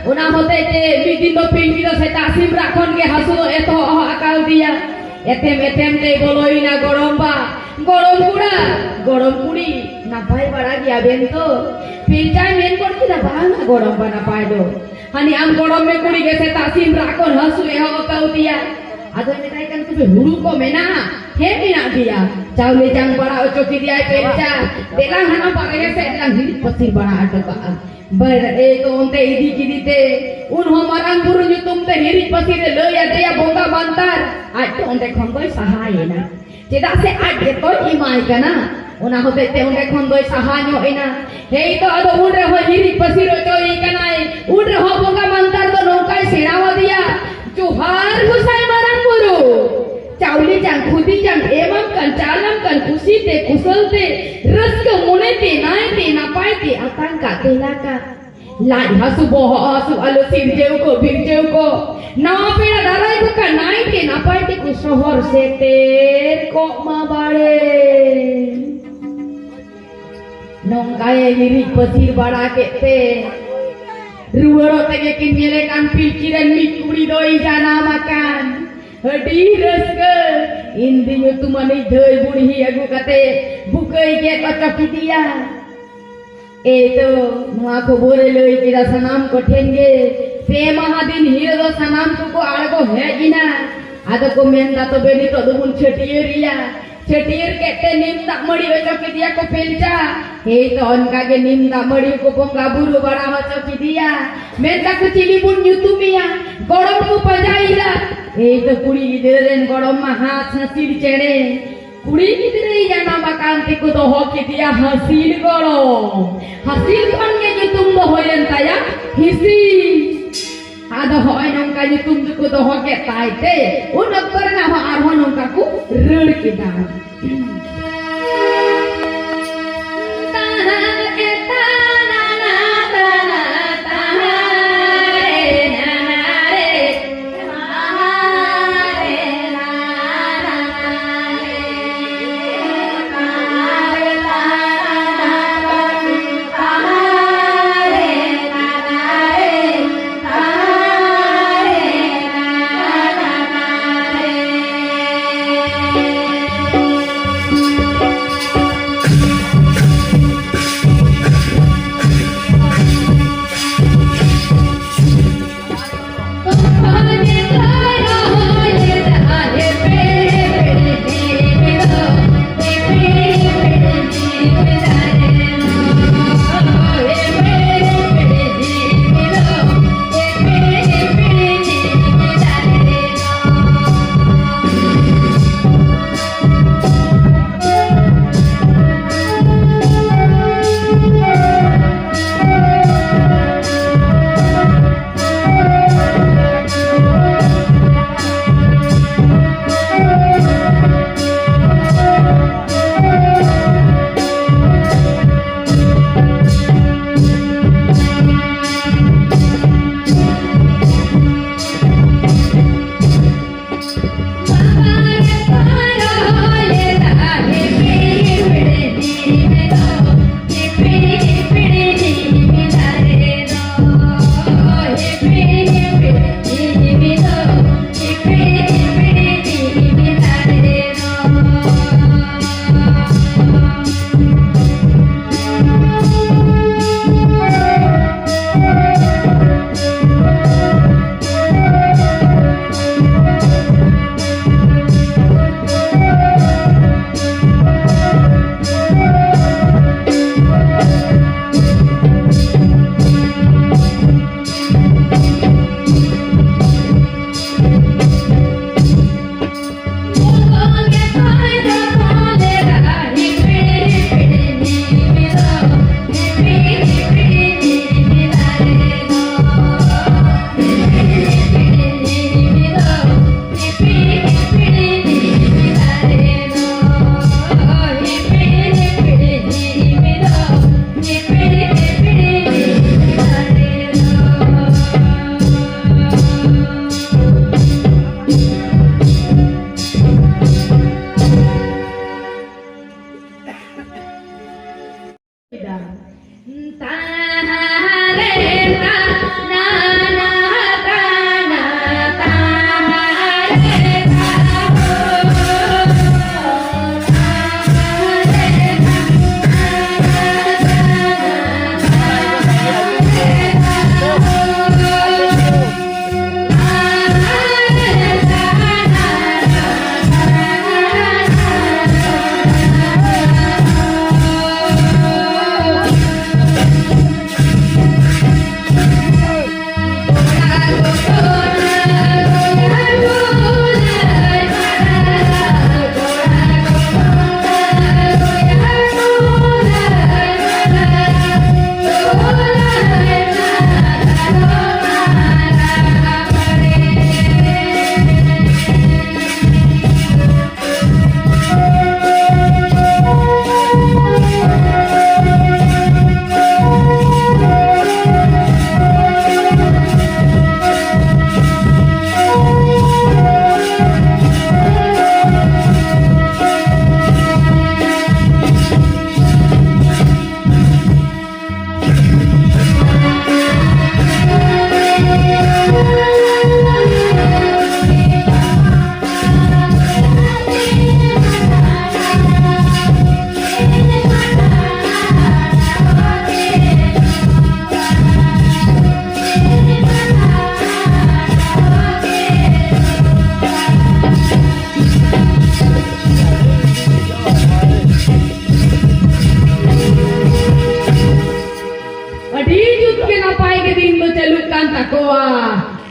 Una hotete bidindo pinggir saya tasim rakon ke hasil eto akal dia. Etem te boloina goromba, gorom kuri, napai bara gya bento. Pinjai men korti na banga goromba napai do. Hani am gorom me kuri ke saya tasim rakon hasil eto akal dia. Ado metai kan tu huru ko mena, he mena dia. Caule jang bara ocoki dia pinja. Belang hana bara ke saya belang hidup pasti bara ada ka. Ber ek onte idi kidite unho marang guru nyutum te hirit pasire leya deya bonga bantar aj onte khondoi sahayena cedak se aj geto imai kana ona hote te onte khondoi sahanyo ena hei to ado unre ho hirit pasiro choi kanai unre ho bonga bantar to nongkai serawa dia Johar gusai marang guru Cauli jang khudi jang emam kan calam kan kusi te kusal te ras ke mune te nai te napai te atang ka te laka lai hasu boho hasu alu sirjeu ko birjeu ko nawa pera darai ko ka nai te napai te ku sohor se te ko ma bare nongkae lirik pesir bara ke te ruwaro te kin yele kan pikiran mikuri doi jana makan Hadi raska intinya tu mani doi budi aku kate bukai ke kacak dia itu aku boleh loi kita sanam kothenge pe mahadin hiro sanam tu ko algo hai ina ada ko menda to beni to dumun chetiria chetier kete nim tak mari kacak dia ko pelja itu onka ke nim tak mari ko ponga buru bara kacak dia menda ko cilibun yutumia gorom ko pajaila এই তো কুড়ি গিদরেন গরম হাত হাসির চেড়ে কুড়ি গিদরে জানা বাকান্তি কো তো হকে দিয়া হাসির গরম হাসির সঙ্গে যে তুমি হইলেন তাইয়া হিসি আদা হয় নঙ্কা যে তুমি কো তো হকে তাইতে ও নকরে না আর হন নঙ্কা কো রড় কি দাম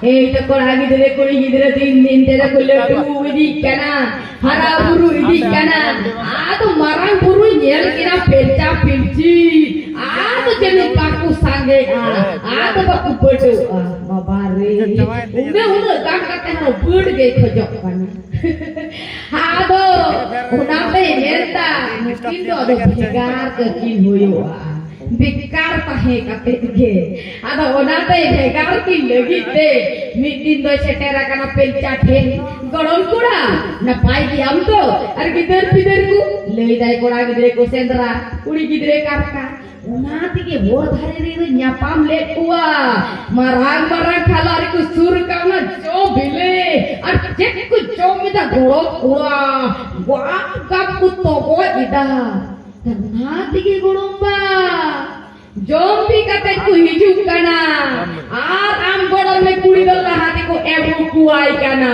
Hei to kora gidre kuri gidre din tere kulle tu idi kana hara buru idi kana ado marang buru nyel kina pelca pilci ado jeni kaku sange ado baku bedu babare udah tak kate haro bed ge khojok kana ado unape merta mungkin do ado bhegar ke kin hoyo बेकार ताहे कते के आदा ओनाते बेकार की लगिते मिदिन दो सेटेरा कना पेलचा ठेन गड़ल कुड़ा ना पाई की हम तो अर गिदर पिदर को ले जाय कोड़ा गिदरे को सेंद्रा कुड़ी गिदरे कारका ओनाते के वो धारे रे न्यापाम ले कुआ माराग माराग खालारी को सुर काना जो बिले अर चेक को जो मिदा गोड़ो कुड़ा वा कप को तो वो इदा Ternyata ke goromba, jombi kata ku hijuk kana, am godam me kuri dola hati ku ebu kuai kana,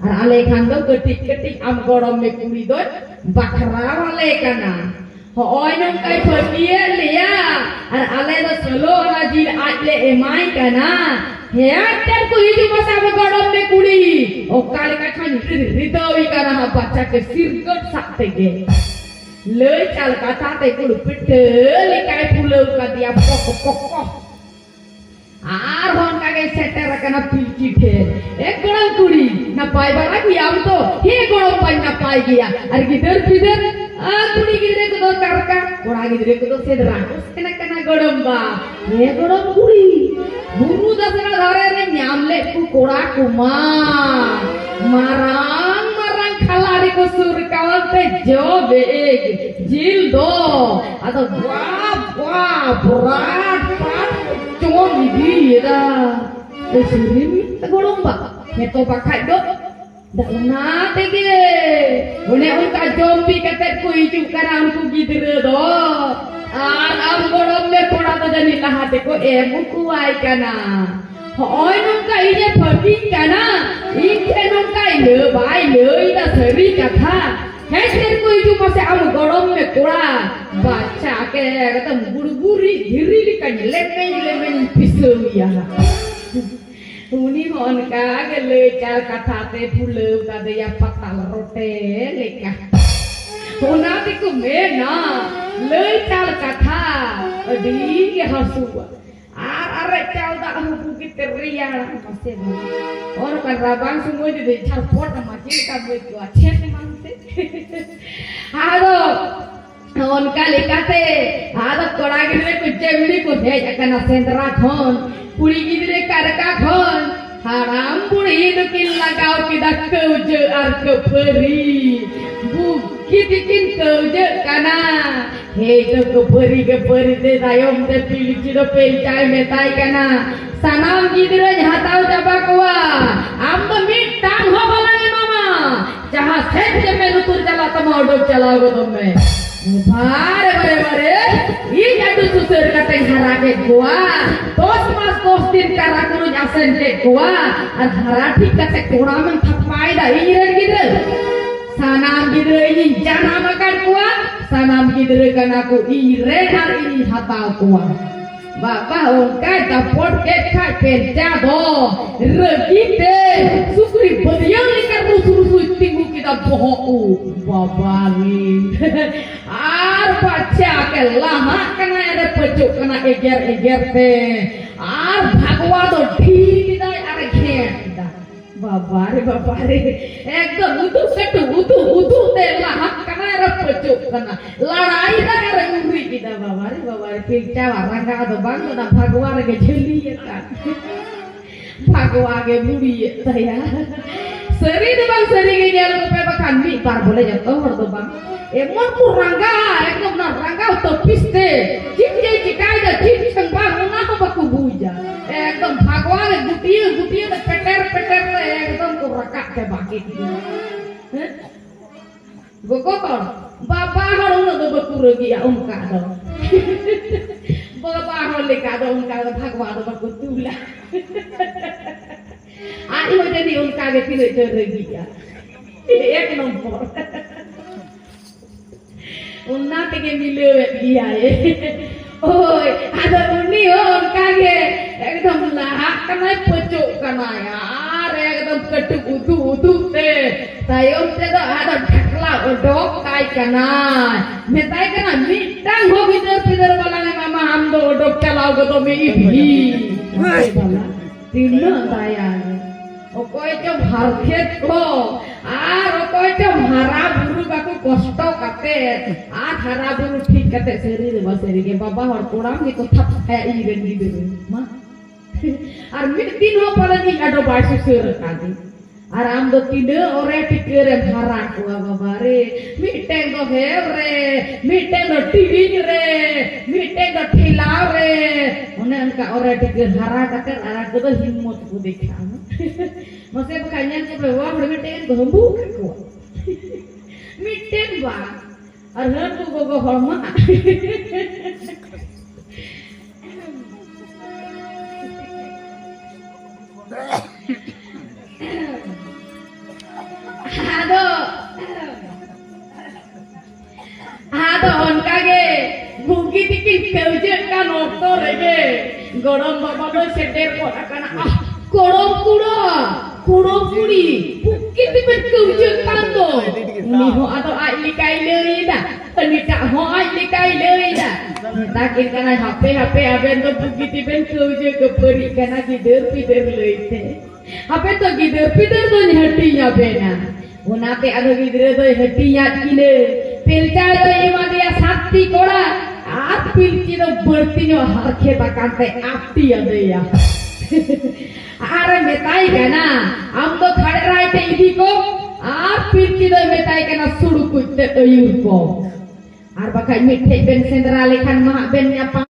ale khando ketik ketik am godam me kuri dot bakra ale kana, hoy nong kai pergi liya, ale do solo rajil atle emai kana, heater ku hijuk masa am godam me kuri, okale kacang ridawi kana baca ke sirgot sakte ke. Lei cal kata te kulu pete le kai pulau ka dia pokok arhon kage setter kana pilci the ek goram kuri na pai bara ki am to he goram pai na pai gya ar gidar pidar kuri gidre ko do karka kora gidre ko do sedra kena kana goram ba he goram kuri buru dasara dhare re nyamle ku kora kuma marang khalari ko sur kawante jo beg jil do ado wah berat cuma gigi da esirim tegolomba heto pakai do dak na tege une unka jombi kate ku iju karam ku gidre do am golom le pora to jani lahate ko emu kuai kana hoy nungka ije pergi kana ike nungka ile bai le ida seri katha heser ko itu mase am gorom me kora baca ke kata buru-buri diri kan lemen pisu ya uni hon ka gele cal katha te phule ka de ya patal rote leka ona te ko me na le cal katha di ke hasu are cal da hubu kita ria masih orang kan rabang semua jadi calpot macam kamu itu aceh mangse halo on kali kate ada kora gidre kucce bidi ko he akana sendra khon puri gidre karka khon haram puri dukin lagau kidak keuje ar ke peri bukit dikin keuje kana he to ke peri te dayom te pilci do pelcai metai kana sanam gidre hatau jaba kuwa am to mit tang ho balange mama jaha sejje menu tur jala tama odok chalago tumme bare bare bare ini jadu susur kateng harake gua dos mas dos din karakuru asen te gua ar harati kate koramen thapai da ini gidre sanam gidre ini jana makan gua sanam gidre kan aku ire har ini hatau gua Bapak ongkai dapur kekai kerja do regite sukri beriang likar rusuh tinggu kita bohong babari ar baca ke lama kena ada pecuk kena eger te ar bhagwa do dhiri kita ar kher kita babari ekdom utuh te lahak kena ada pecuk kena ladai da ar nguri kita babari pilca warang ka do bang na bhagwa ge jeli ya bhagwa ge buri ya seri do bang seri ge nyal ko pe bakan mi par boleh jatuh hor do bang emon ku rangga ekdom na rangga to piste jikje jikai da jik sang bang na ko baku buja ekdom bhagwa ge gutie da peter ekdom ku rakak ke bakit Gokokor, bapak harus do baku regi ya umka do bapak harus lekado umka do bhagwa do baku tula ani ho jadi umka ge tile regi ya ek nombor unna tege mile dia oi ada uni umka ge एकदम lahak kanai pecuk kanai ar एकदम ketuk utu te tayom te do ada dhakla odok kai kanai metai kana mitang ho bidar balane mama am do odok chalao go to me ibhi bala tinno tayang okoy chom harkhet ko ar okoy chom hara buru baku kosto kate ar hara buru thik kate seri de baseri ke baba hor koram ni ko thap hai iren ni de ma ar mit din ho palani ado basu sur kadi ar am do tide ore tikere hara ko baba re miteng do hebre miteng do tiving re miteng do thilaw re one anka ore tikere hara kate ara ko do himmot ko dekha mase bukannya ke bawa miteng ko humbu ko miteng ba ar han ko go horma Ado onka ge bugi tikin keuje kan okto rege gorom baba do seder kota kana gorom kuri bugi tikin keuje kan do ni ho ado ai likai leui da ni ta ho ai likai leui da takin kana hape aben do bugi tikin keuje ke peri kana gider pider leite hape to gider pider do hati ya bena onate ado gidre do hati ya kile pilca do ima dia sakti kora ar pilci do berti nyo harke takante apti ade ya are metai kana am do khade raite idi ko ar pilci do metai kana suru kutte to yur ko ar bakai mithe ben sendra lekhan ma ben nya